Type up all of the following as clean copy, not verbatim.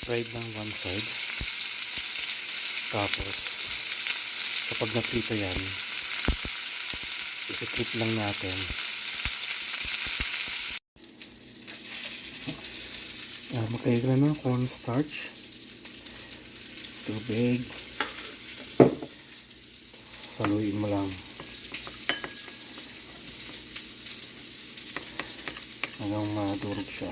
fried ng one side. Tapos, kapag naprito yan, i-flip lang natin. Magkaya na ng cornstarch, tubig, saluin mo lang hanggang madurog siya.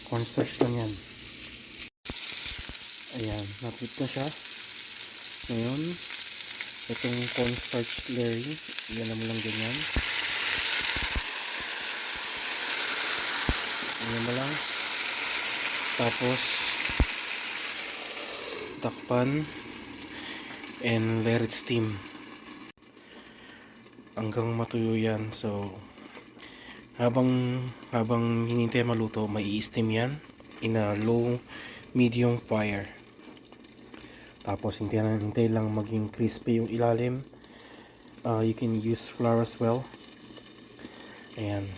Cornstarch lang yan. Ayan, na-flip na siya. Ngayon, itong cornstarch slurry, iyan mo lang ganyan. Iyan mo lang. Tapos, takpan and let it steam hanggang matuyo yan. So, habang hinintay maluto, may i-steam yan in a low medium fire. Tapos hintay lang maging crispy yung ilalim. You can use flour as well. Ayan.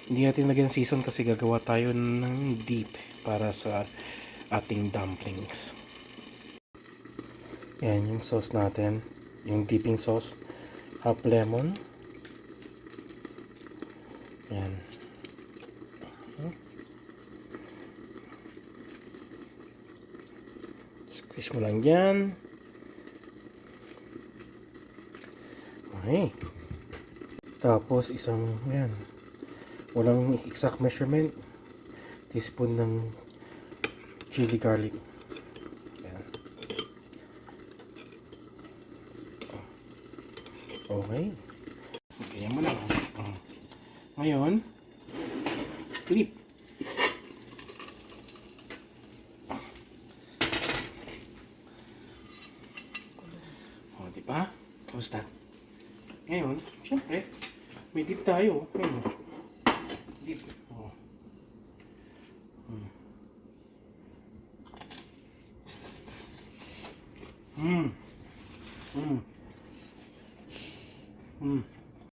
Hindi natin lagyan season kasi gagawa tayo ng dip para sa ating dumplings. Ayan yung sauce natin. Yung dipping sauce. Half lemon. Ayan. Squeeze mo lang yan. Okay. Tapos isang, ayan. Walang exact measurement. Teaspoon ng chili garlic. Ayan. Okay. Ganyan mo lang. Ngayon, flip. Diba? Kamusta? Ngayon, syempre, may dip tayo. Ngayon, dip.